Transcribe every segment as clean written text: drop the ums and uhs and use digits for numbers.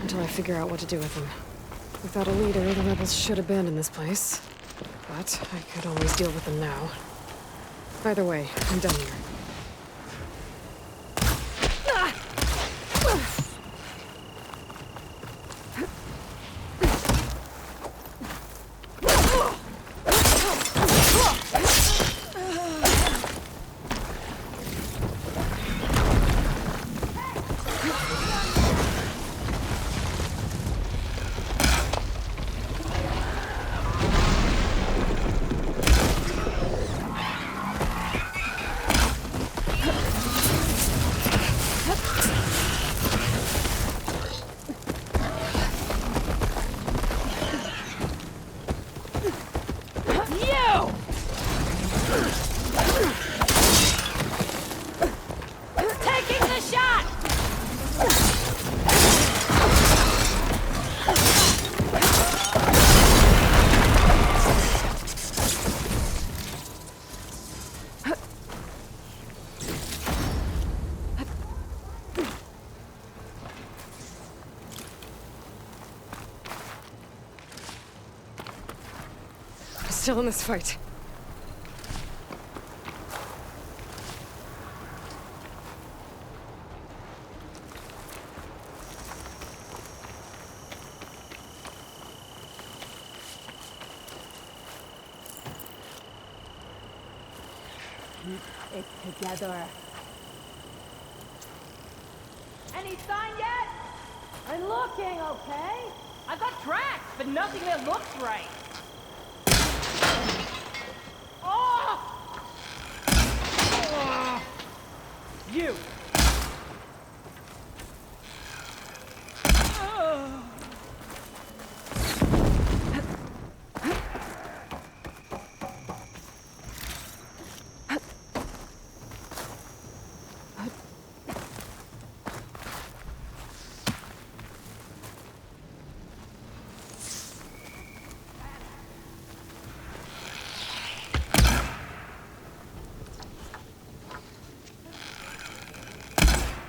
until I figure out what to do with them. Without a leader, the rebels should abandon this place. But I could always deal with them now. Either way, I'm done here. Still in this fight. Keep it together. Any sign yet? I'm looking, okay? I've got tracks, but nothing that looks right. You!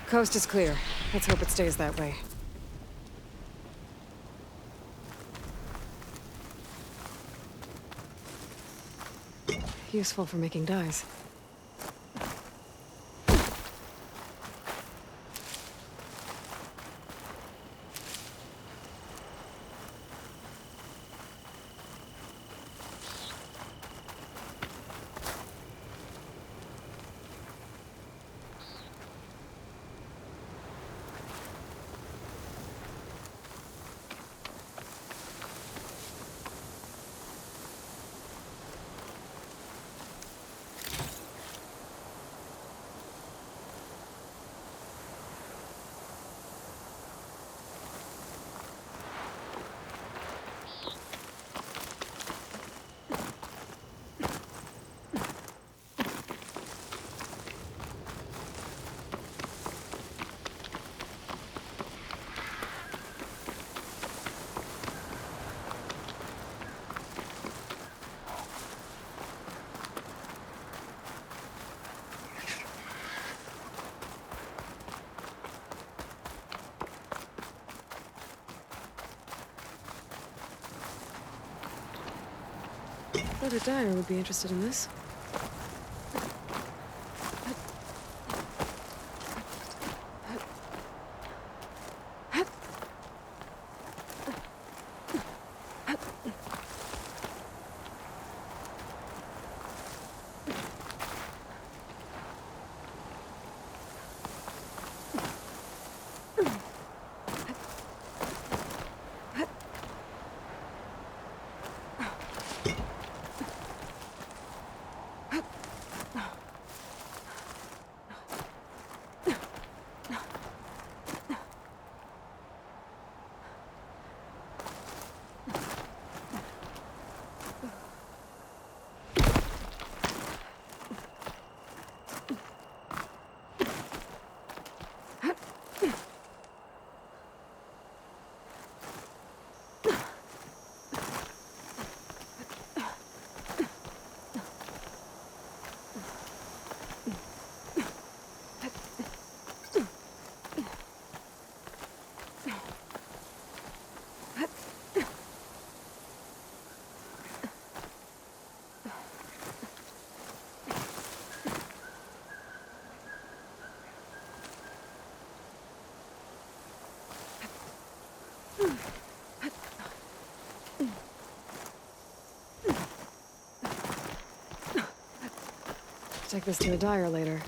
Coast is clear. Let's hope it stays that way. Useful for making dyes. Thought a dyer would be interested in this. Take this to a dyer later.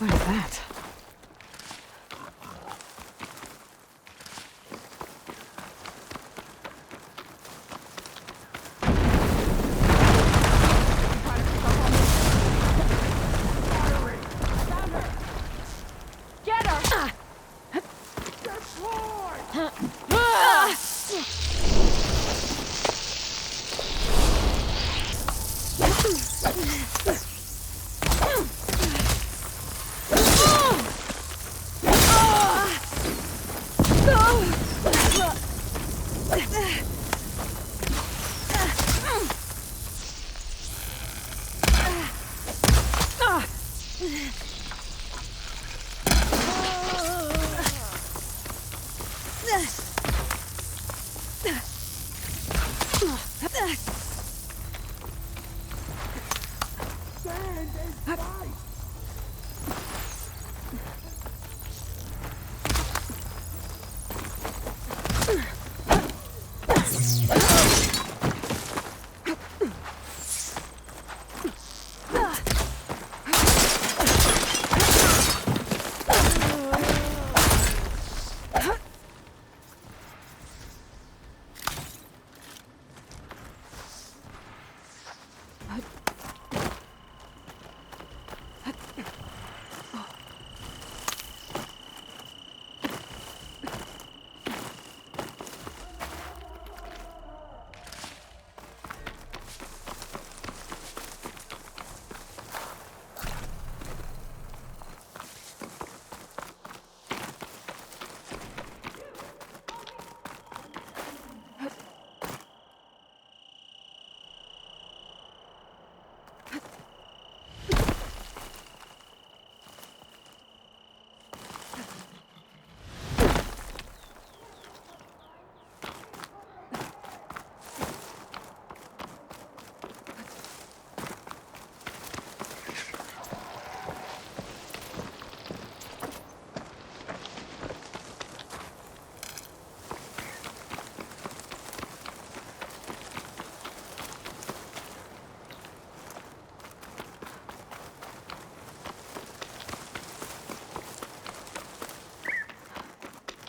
What is that? Get her!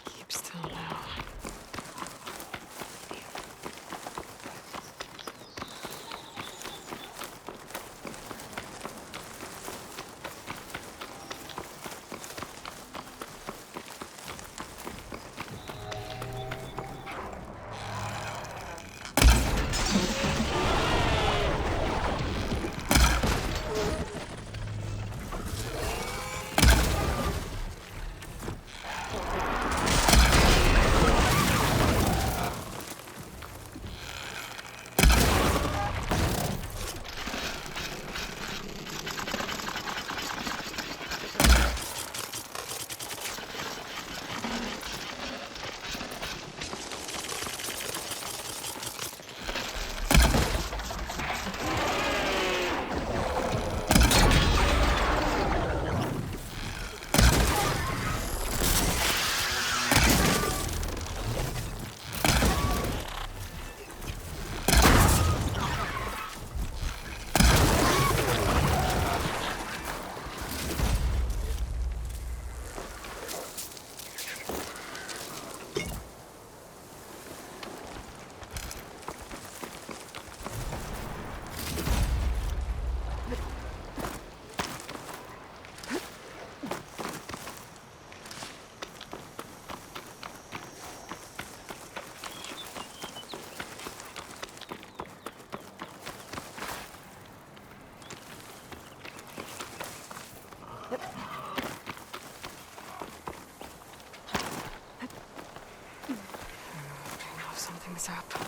Keep still now. Something's up.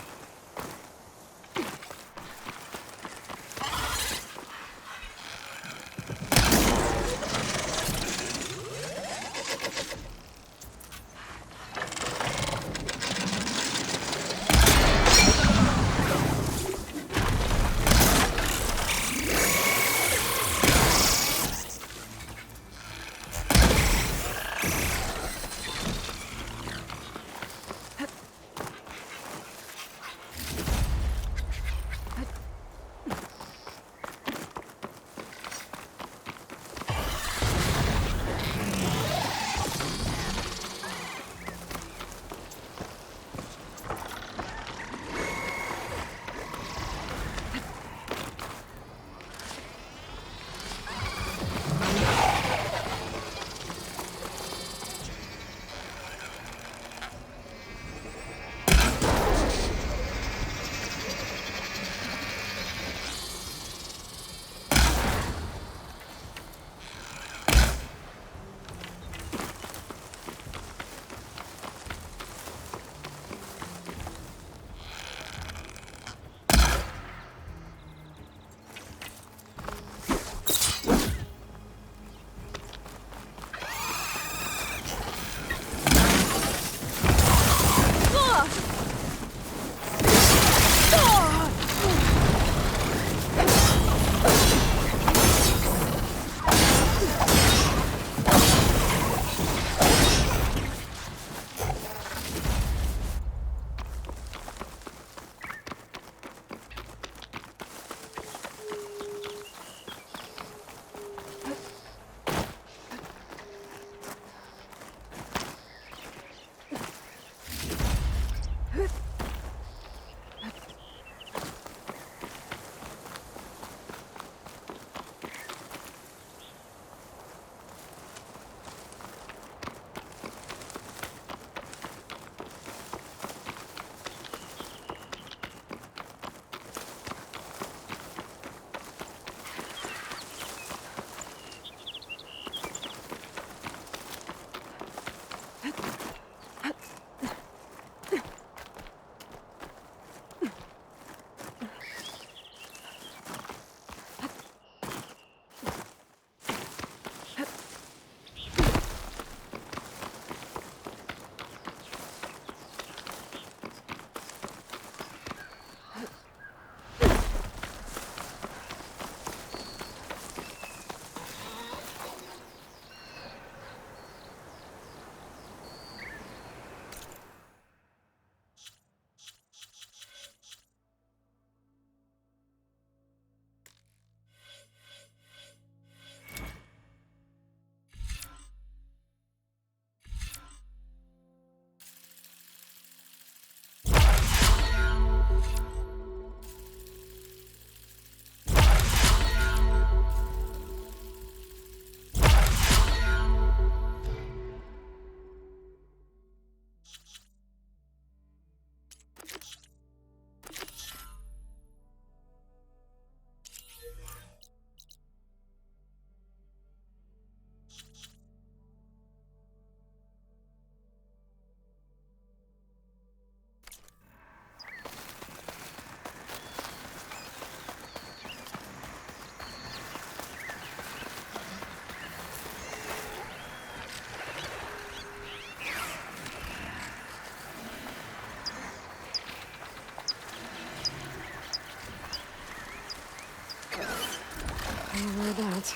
aware of that.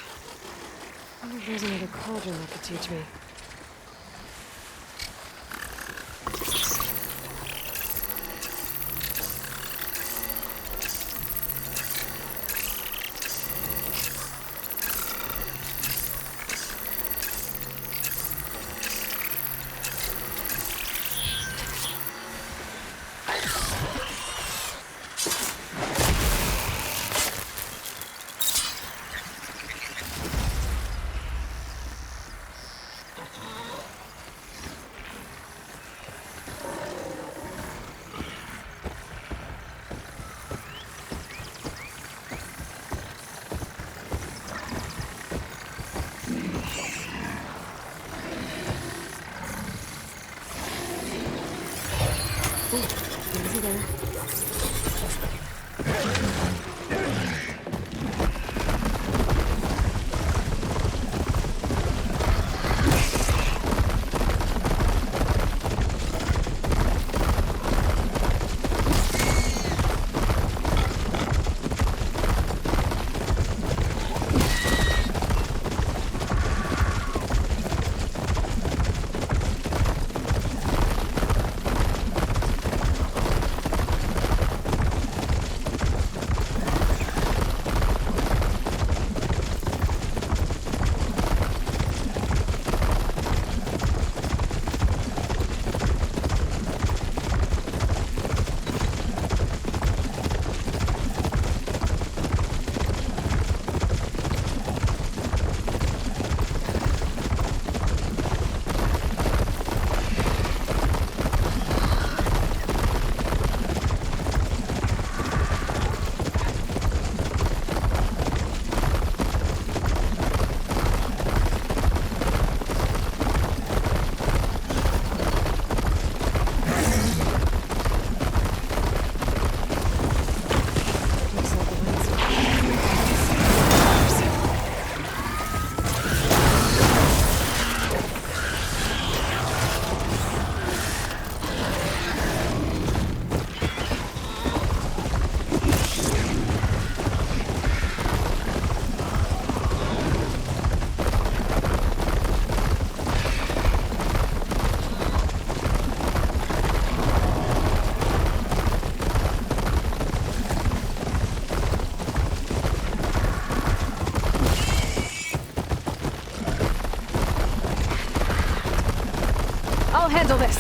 I wonder if there's another cauldron that could teach me. Easy there. I'll handle this.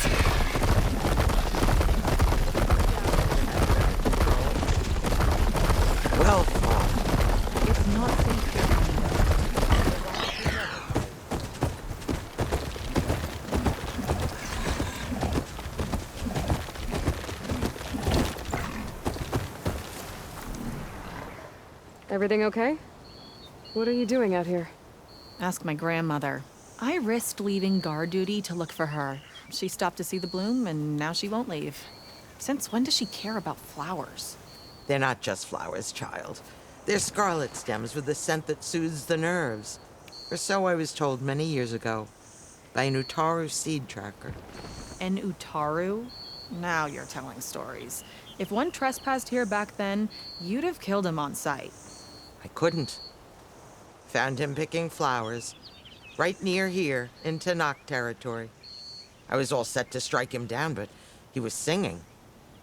Well thought. It's not safe here. Everything okay? What are you doing out here? Ask my grandmother. I risked leaving guard duty to look for her. She stopped to see the bloom, and now she won't leave. Since when does she care about flowers? They're not just flowers, child. They're scarlet stems with a scent that soothes the nerves. Or so I was told many years ago by an Utaru seed tracker. An Utaru? Now you're telling stories. If one trespassed here back then, you'd have killed him on sight. I couldn't. Found him picking flowers, right near here, in Tanakh territory. I was all set to strike him down, but he was singing.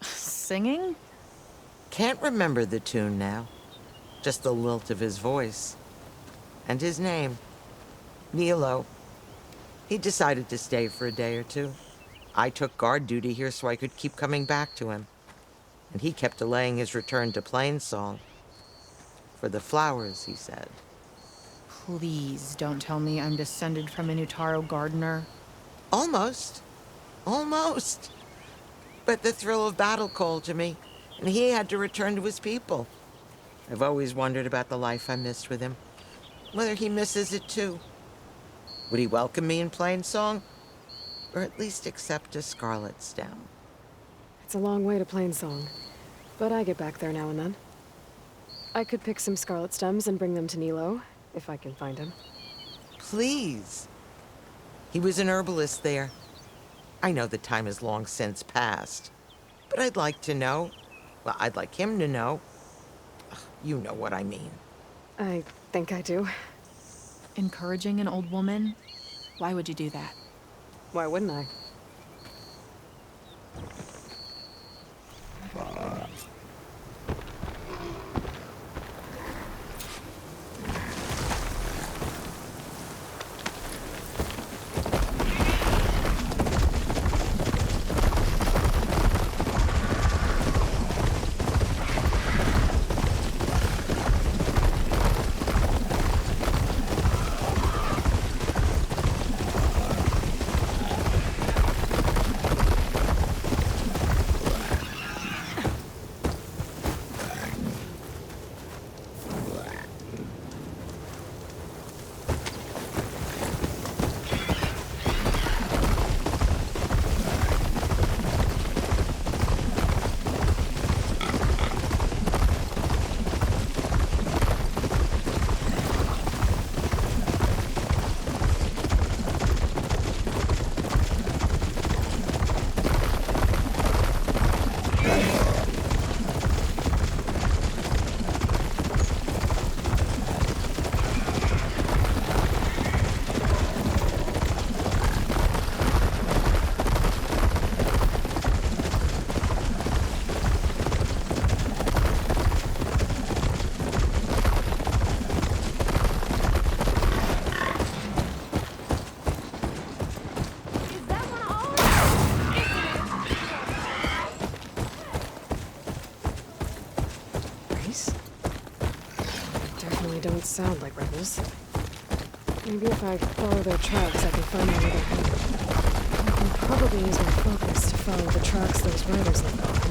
Singing? Can't remember the tune now. Just the lilt of his voice. And his name. Nilo. He decided to stay for a day or two. I took guard duty here so I could keep coming back to him. And he kept delaying his return to Plainsong. For the flowers, he said. Please don't tell me I'm descended from an Utaru gardener. Almost. Almost. But the thrill of battle called to me, and he had to return to his people. I've always wondered about the life I missed with him. Whether he misses it too. Would he welcome me in Plainsong? Or at least accept a scarlet stem? It's a long way to Plainsong, but I get back there now and then. I could pick some scarlet stems and bring them to Nilo, if I can find him. Please. He was an herbalist there. I know the time has long since passed, but I'd like to know. Well, I'd like him to know. Ugh, you know what I mean. I think I do. Encouraging an old woman? Why would you do that? Why wouldn't I? Is that one of ours? Race? Definitely don't sound like rebels. Maybe if I follow their tracks, I can find out where they're headed. I can probably use my focus to follow the tracks those riders left behind.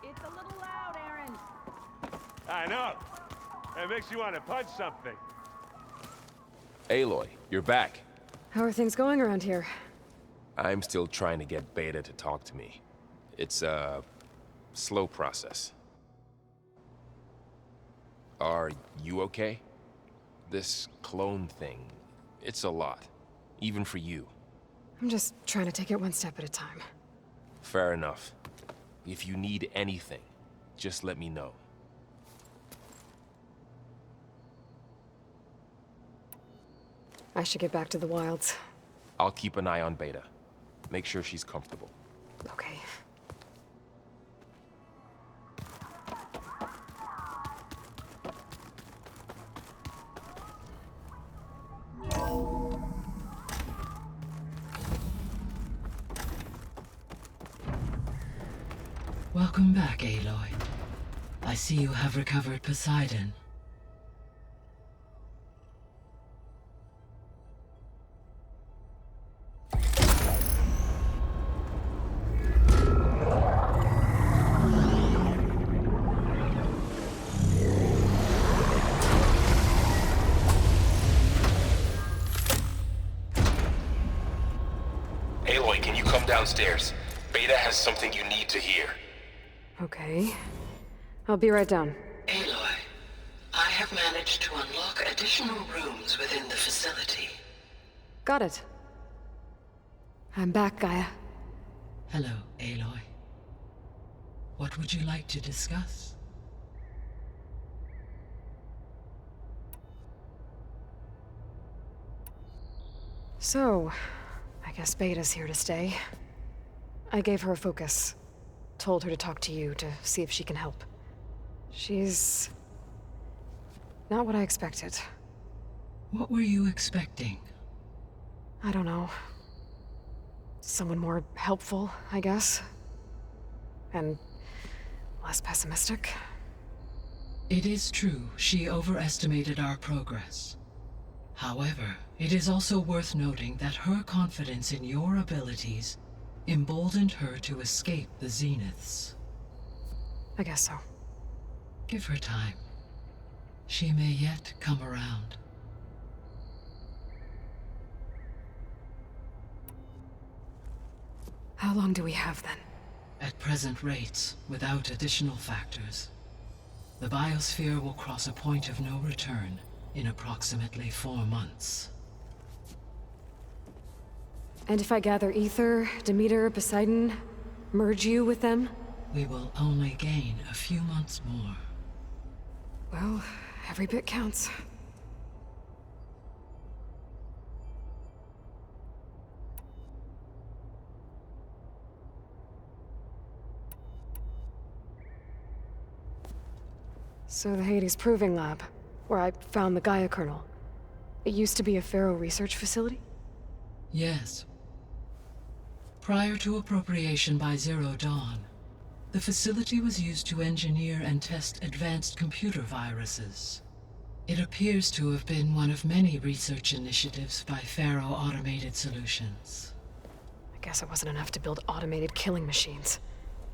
It's a little loud, Aaron. I know. It makes you want to punch something. Aloy, you're back. How are things going around here? I'm still trying to get Beta to talk to me. It's a slow process. Are you okay? This clone thing, it's a lot. Even for you. I'm just trying to take it one step at a time. Fair enough. If you need anything, just let me know. I should get back to the wilds. I'll keep an eye on Beta. Make sure she's comfortable. Okay. Welcome back, Aloy. I see you have recovered Poseidon. Aloy, can you come downstairs? Beta has something you need to hear. Okay. I'll be right down. Aloy, I have managed to unlock additional rooms within the facility. Got it. I'm back, Gaia. Hello, Aloy. What would you like to discuss? So, I guess Beta's here to stay. I gave her a focus. Told her to talk to you to see if she can help. She's not what I expected. What were you expecting? I don't know. Someone more helpful, I guess. And less pessimistic. It is true, she overestimated our progress. However, it is also worth noting that her confidence in your abilities emboldened her to escape the Zeniths. I guess so. Give her time. She may yet come around. How long do we have then? At present rates, without additional factors, the biosphere will cross a point of no return in approximately 4 months. And if I gather Ether, Demeter, Poseidon, merge you with them? We will only gain a few months more. Well, every bit counts. So the Hades Proving Lab, where I found the Gaia kernel. It used to be a Pharaoh research facility? Yes. Prior to appropriation by Zero Dawn, the facility was used to engineer and test advanced computer viruses. It appears to have been one of many research initiatives by Pharaoh Automated Solutions. I guess it wasn't enough to build automated killing machines.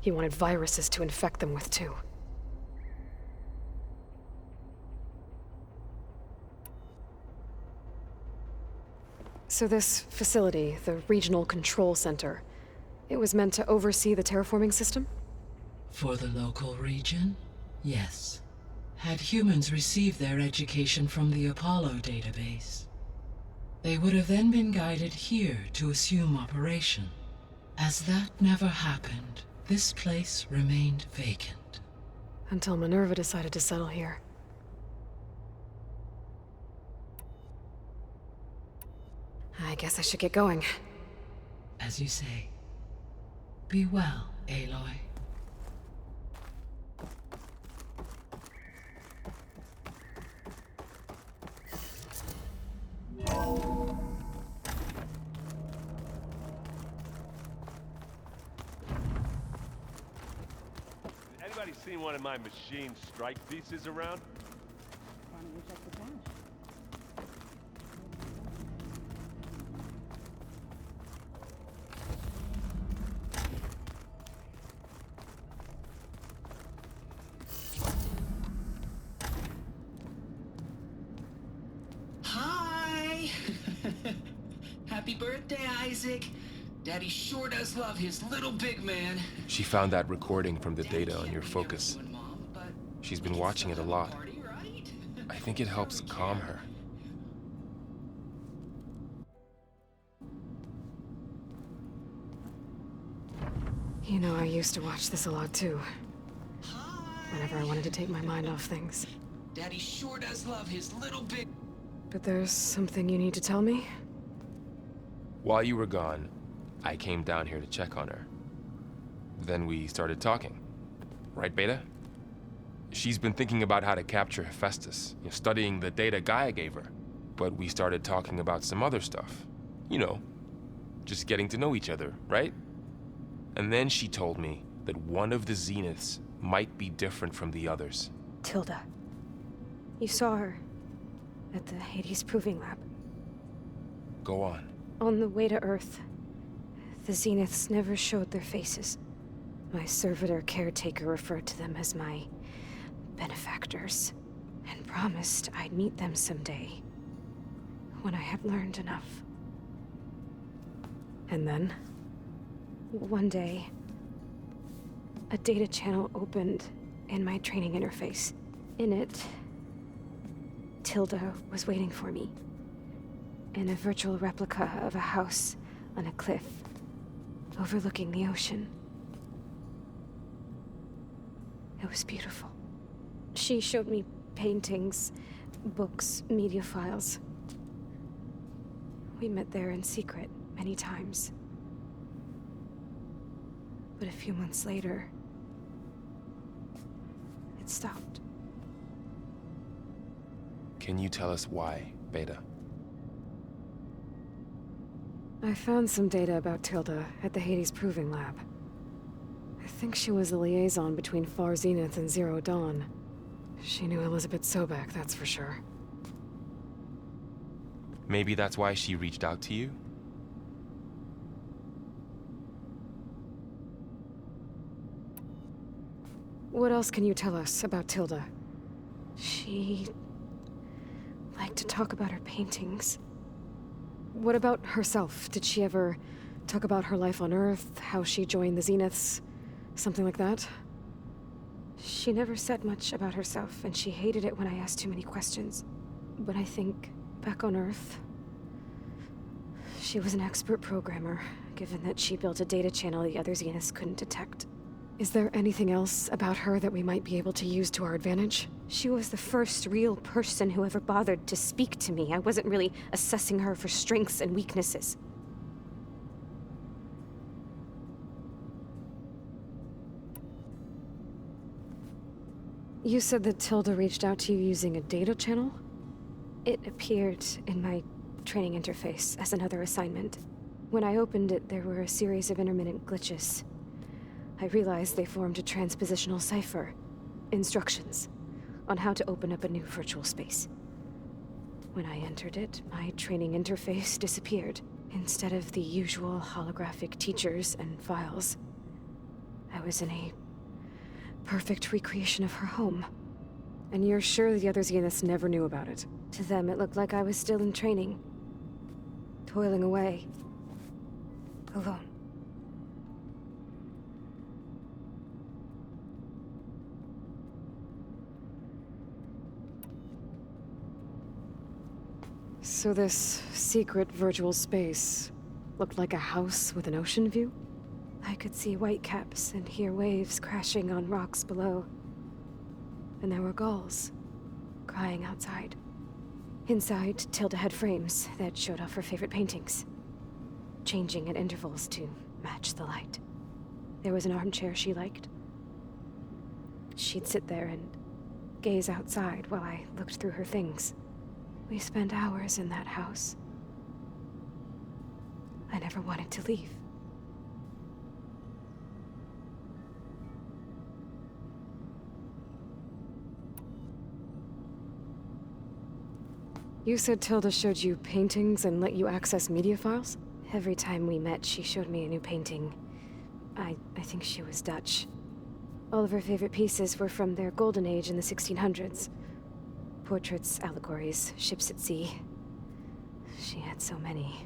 He wanted viruses to infect them with too. So this facility, the Regional Control Center, it was meant to oversee the terraforming system? For the local region, yes. Had humans received their education from the Apollo database, they would have then been guided here to assume operation. As that never happened, this place remained vacant. Until Minerva decided to settle here. I guess I should get going. As you say. Be well, Aloy. Anybody seen one of my machine strike pieces around? Why don't you check the cache? Hi! Happy birthday, Isaac. Daddy sure does love his little big man. She found that recording from the data on your focus. Mom, but She's been watching it a lot. party, right? I think it helps calm her. You know, I used to watch this a lot too. Whenever I wanted to take my mind off things. Daddy sure does love his little big... But there's something you need to tell me? While you were gone, I came down here to check on her. Then we started talking. Right, Beta? She's been thinking about how to capture Hephaestus, studying the data Gaia gave her. But we started talking about some other stuff. You know, just getting to know each other, right? And then she told me that one of the Zeniths might be different from the others. Tilda. You saw her at the Hades Proving Lab. Go on. On the way to Earth, the Zeniths never showed their faces. My servitor caretaker referred to them as my benefactors, and promised I'd meet them someday, when I had learned enough. And then, one day, a data channel opened in my training interface. In it, Tilda was waiting for me, in a virtual replica of a house on a cliff, overlooking the ocean. It was beautiful. She showed me paintings, books, media files. We met there in secret many times. But a few months later, it stopped. Can you tell us why, Beta? I found some data about Tilda at the Hades Proving Lab. I think she was the liaison between Far Zenith and Zero Dawn. She knew Elizabeth Sobek, that's for sure. Maybe that's why she reached out to you? What else can you tell us about Tilda? She liked to talk about her paintings. What about herself? Did she ever talk about her life on Earth, how she joined the Zeniths, something like that? She never said much about herself, and she hated it when I asked too many questions. But I think, back on Earth, she was an expert programmer, given that she built a data channel the other Zeniths couldn't detect. Is there anything else about her that we might be able to use to our advantage? She was the first real person who ever bothered to speak to me. I wasn't really assessing her for strengths and weaknesses. You said that Tilda reached out to you using a data channel? It appeared in my training interface as another assignment. When I opened it, there were a series of intermittent glitches. I realized they formed a transpositional cipher. Instructions on how to open up a new virtual space. When I entered it, my training interface disappeared. Instead of the usual holographic teachers and files, I was in a perfect recreation of her home. And you're sure the other Zeniths never knew about it? To them, it looked like I was still in training. Toiling away. Alone. So this secret virtual space looked like a house with an ocean view? I could see whitecaps and hear waves crashing on rocks below. And there were gulls crying outside. Inside, Tilda had frames that showed off her favorite paintings, changing at intervals to match the light. There was an armchair she liked. She'd sit there and gaze outside while I looked through her things. We spent hours in that house. I never wanted to leave. You said Tilda showed you paintings and let you access media files? Every time we met, she showed me a new painting. I think she was Dutch. All of her favorite pieces were from their golden age in the 1600s. Portraits, allegories, ships at sea. She had so many.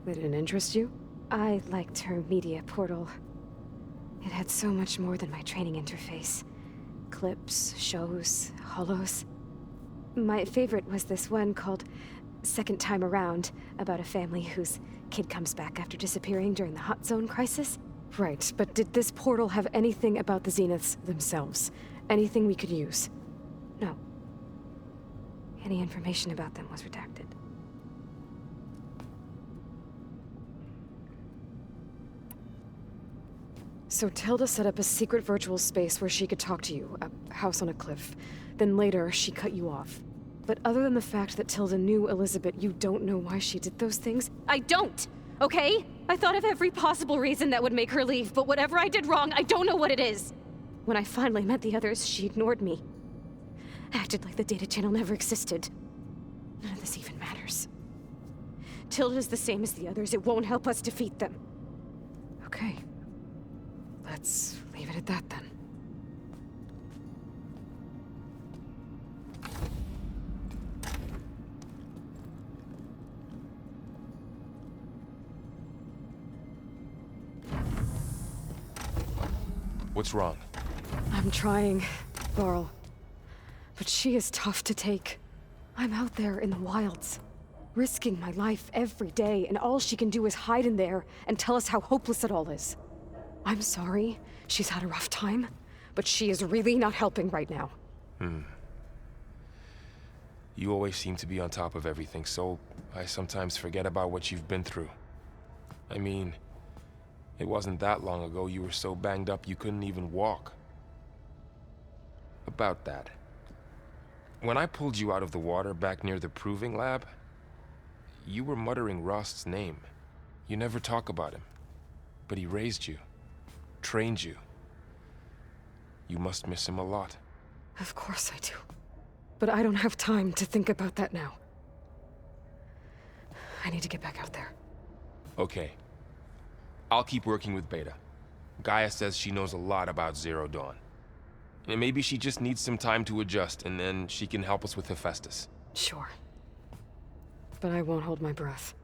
They didn't interest you? I liked her media portal. It had so much more than my training interface. Clips, shows, holos. My favorite was this one called Second Time Around, about a family whose kid comes back after disappearing during the Hot Zone crisis. Right, but did this portal have anything about the Zeniths themselves? Anything we could use? No. Any information about them was redacted. So Tilda set up a secret virtual space where she could talk to you, a house on a cliff. Then later, she cut you off. But other than the fact that Tilda knew Elizabeth, you don't know why she did those things? I don't, okay? I thought of every possible reason that would make her leave, but whatever I did wrong, I don't know what it is. When I finally met the others, she ignored me. Acted like the data channel never existed. None of this even matters. Tilda's the same as the others. It won't help us defeat them. Okay. Let's leave it at that then. What's wrong? I'm trying, Varl. But she is tough to take. I'm out there in the wilds, risking my life every day, and all she can do is hide in there and tell us how hopeless it all is. I'm sorry, she's had a rough time, but she is really not helping right now. You always seem to be on top of everything, so I sometimes forget about what you've been through. I mean, it wasn't that long ago you were so banged up you couldn't even walk. About that. When I pulled you out of the water back near the proving lab, you were muttering Rost's name. You never talk about him. But he raised you, trained you. You must miss him a lot. Of course I do. But I don't have time to think about that now. I need to get back out there. Okay. I'll keep working with Beta. Gaia says she knows a lot about Zero Dawn. And maybe she just needs some time to adjust, and then she can help us with Hephaestus. Sure. But I won't hold my breath.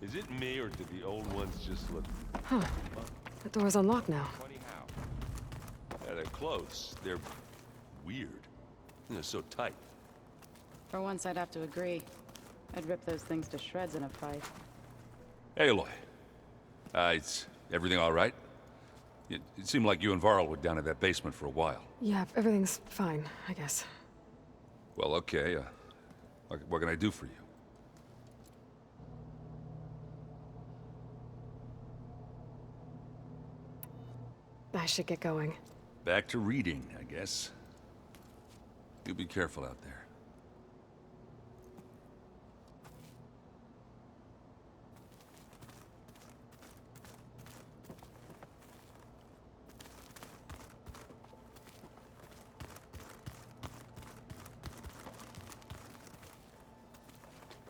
Is it me, or did the old ones just look... Huh. The door's unlocked now. Funny how? Yeah, they're close. They're weird. They're so tight. For once, I'd have to agree. I'd rip those things to shreds in a fight. Aloy. Is everything all right? It seemed like you and Varl were down in that basement for a while. Yeah, everything's fine, I guess. Well, okay. What can I do for you? I should get going. Back to reading, I guess. You be careful out there.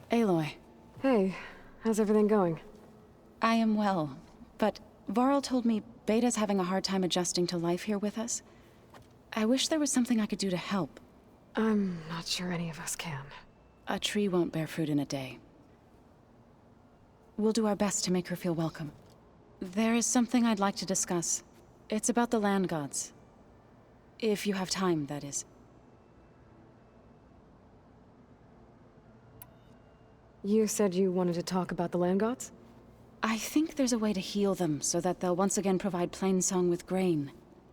Aloy, Hey, how's everything going? I am well, but Varl told me Beta's having a hard time adjusting to life here with us. I wish there was something I could do to help. I'm not sure any of us can. A tree won't bear fruit in a day. We'll do our best to make her feel welcome. There is something I'd like to discuss. It's about the land gods. If you have time, that is. You said you wanted to talk about the land gods? I think there's a way to heal them so that they'll once again provide Plainsong with grain.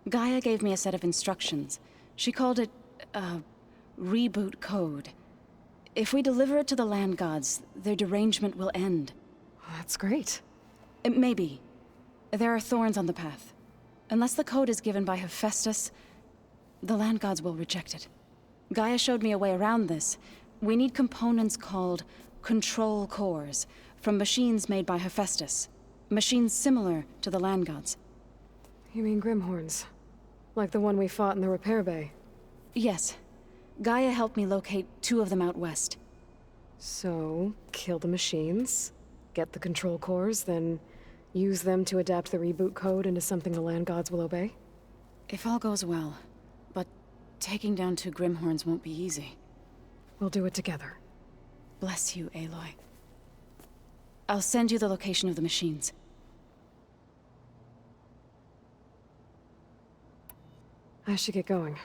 Gaia gave me a set of instructions. She called it, reboot code. If we deliver it to the land gods, their derangement will end. That's great. Maybe. There are thorns on the path. Unless the code is given by Hephaestus, the land gods will reject it. Gaia showed me a way around this. We need components called control cores, from machines made by Hephaestus. Machines similar to the land gods. You mean Grimhorns? Like the one we fought in the repair bay? Yes. Gaia helped me locate 2 of them out west. So, kill the machines, get the control cores, then use them to adapt the reboot code into something the land gods will obey? If all goes well. But taking down 2 Grimhorns won't be easy. We'll do it together. Bless you, Aloy. I'll send you the location of the machines. I should get going.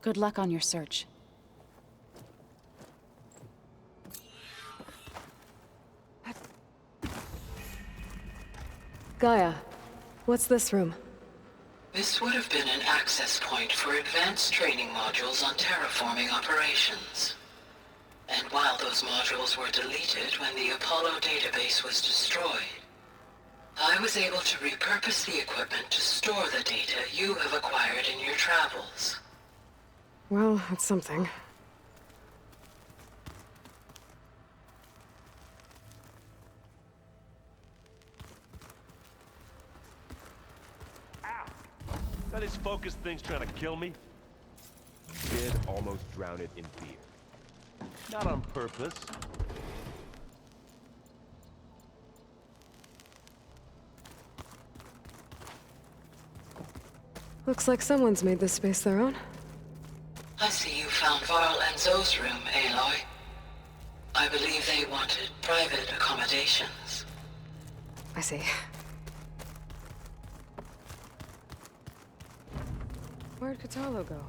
Good luck on your search. Gaia, what's this room? This would have been an access point for advanced training modules on terraforming operations. And while those modules were deleted when the Apollo database was destroyed, I was able to repurpose the equipment to store the data you have acquired in your travels. Well, that's something. Now this focus thing's trying to kill me? You did almost drown it in beer. Not on purpose. Looks like someone's made this space their own. I see you found Varl and Zoe's room, Aloy. I believe they wanted private accommodations. I see. Where'd Katalo go?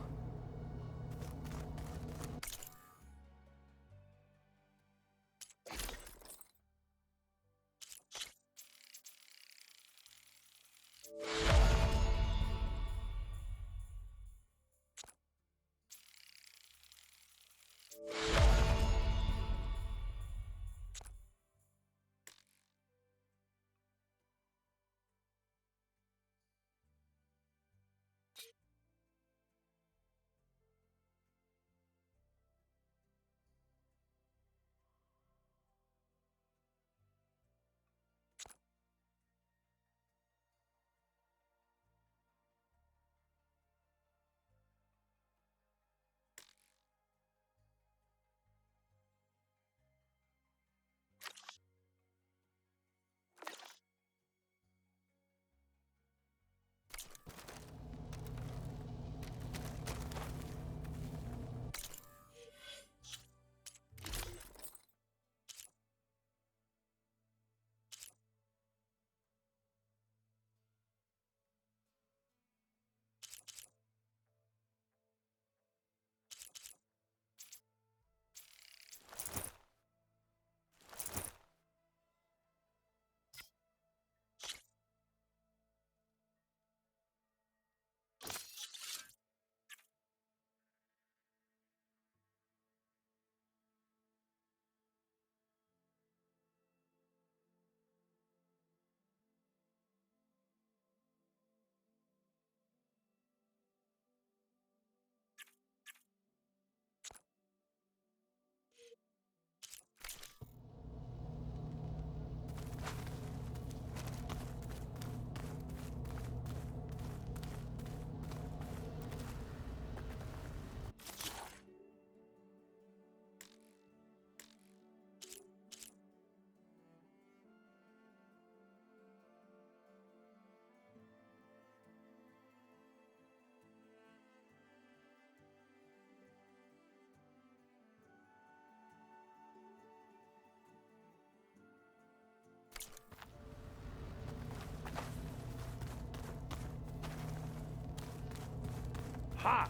Ha!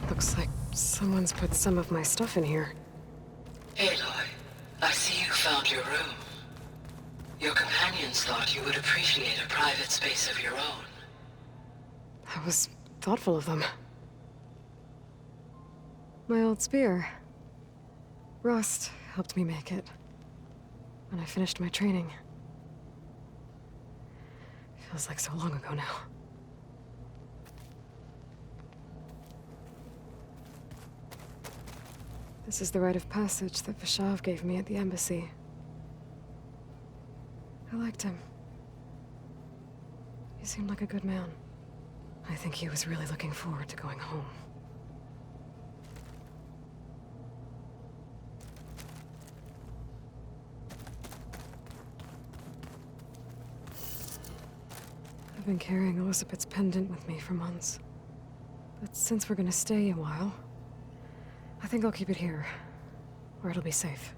Looks like someone's put some of my stuff in here. Aloy, I see you found your room. Your companions thought you would appreciate a private space of your own. That was thoughtful of them. My old spear. Rust helped me make it. When I finished my training. Feels like so long ago now. This is the rite of passage that Vashav gave me at the embassy. I liked him. He seemed like a good man. I think he was really looking forward to going home. been carrying Elizabeth's pendant with me for months. But since we're gonna stay a while, I think I'll keep it here, where it'll be safe.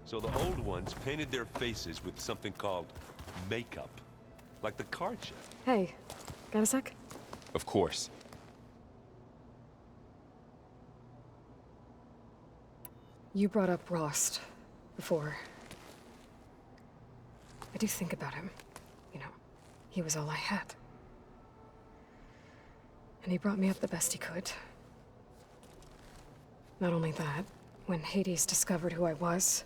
So the old ones painted their faces with something called makeup. Like the card show. Hey, got a sec? Of course. You brought up Rost before. I do think about him. You know, he was all I had. And he brought me up the best he could. Not only that, when Hades discovered who I was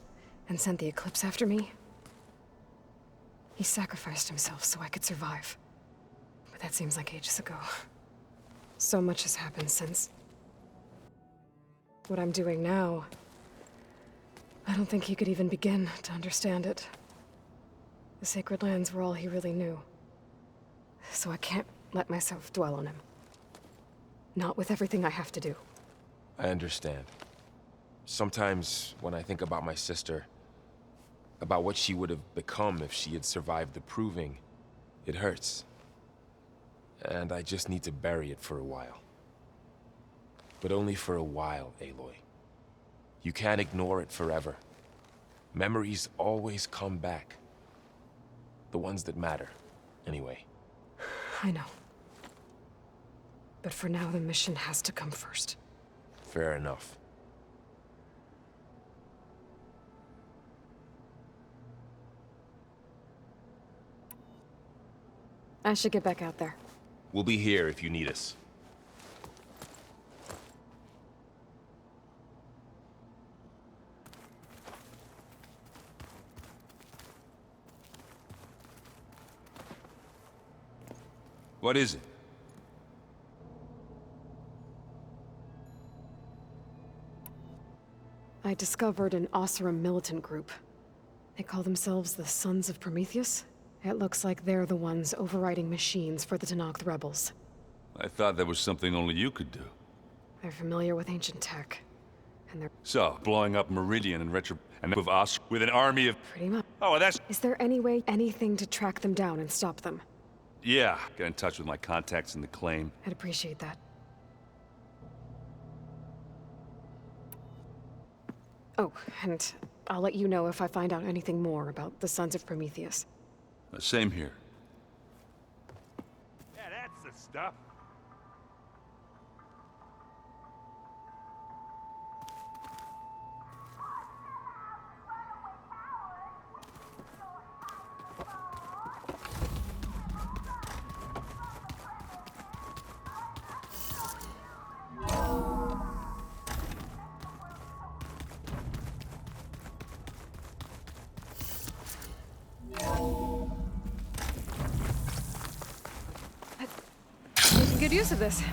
and sent the Eclipse after me, he sacrificed himself so I could survive. But that seems like ages ago. So much has happened since. What I'm doing now, I don't think he could even begin to understand it. The Sacred Lands were all he really knew. So I can't let myself dwell on him. Not with everything I have to do. I understand. Sometimes when I think about my sister, about what she would have become if she had survived the Proving, it hurts. And I just need to bury it for a while. But only for a while, Aloy. You can't ignore it forever. Memories always come back. The ones that matter, anyway. I know. But for now, the mission has to come first. Fair enough. I should get back out there. We'll be here if you need us. What is it? I discovered an Oseram militant group. They call themselves the Sons of Prometheus. It looks like they're the ones overriding machines for the Tenakth rebels. I thought that was something only you could do. They're familiar with ancient tech. And they're So, blowing up Meridian and with us, with an army of... pretty much. Oh, well, that's... Is there any way, anything to track them down and stop them? Yeah, get in touch with my contacts in the claim. I'd appreciate that. Oh, and I'll let you know if I find out anything more about the Sons of Prometheus. Same here. Yeah, that's the stuff. good use of this.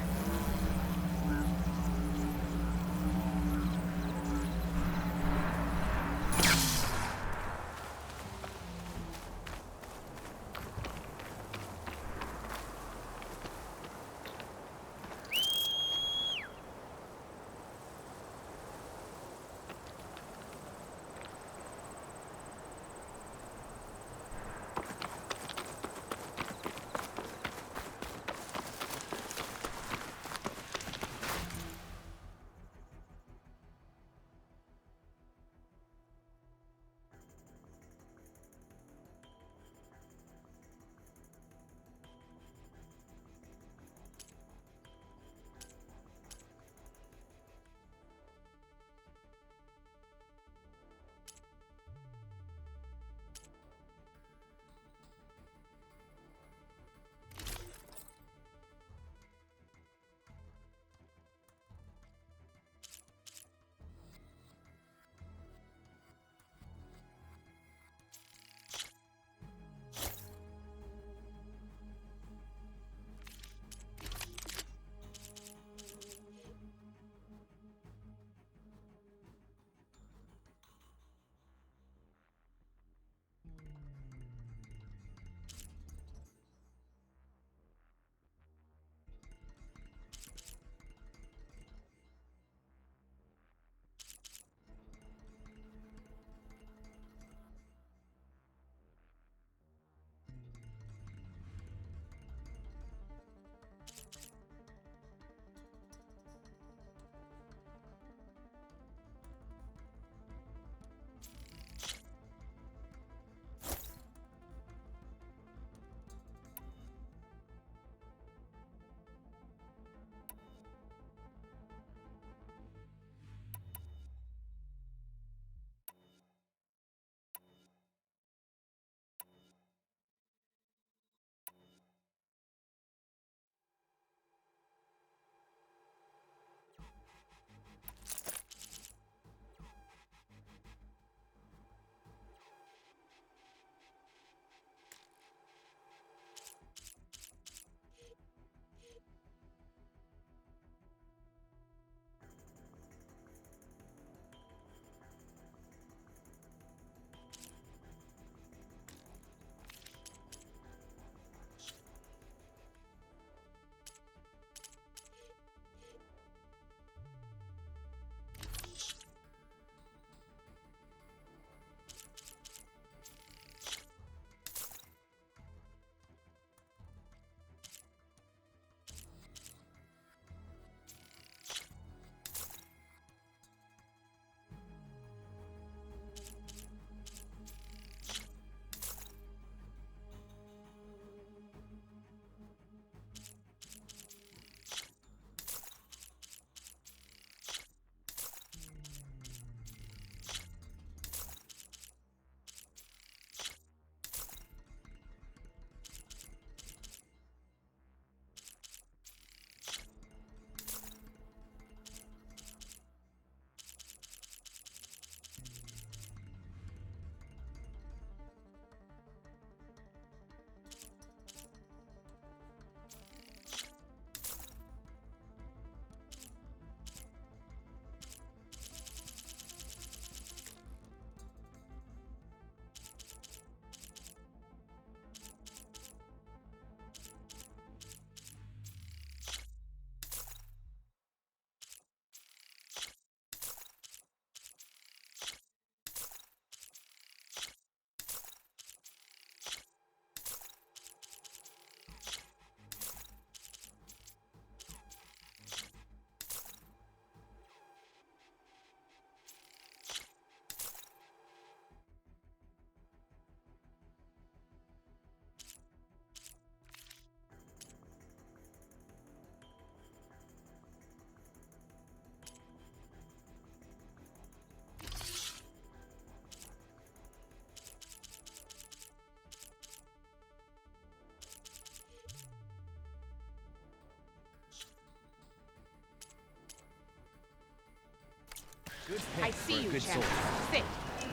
I see you, Champ. Sit,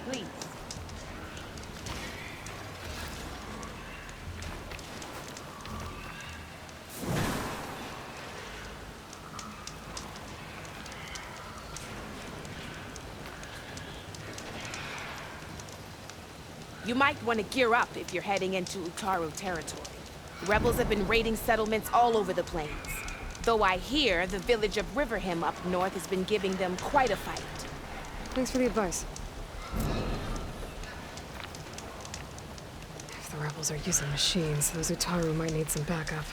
please. You might want to gear up if you're heading into Utaru territory. Rebels have been raiding settlements all over the plains. Though I hear the village of Riverham up north has been giving them quite a fight. Thanks for the advice. If the rebels are using machines, those Utaru might need some backup.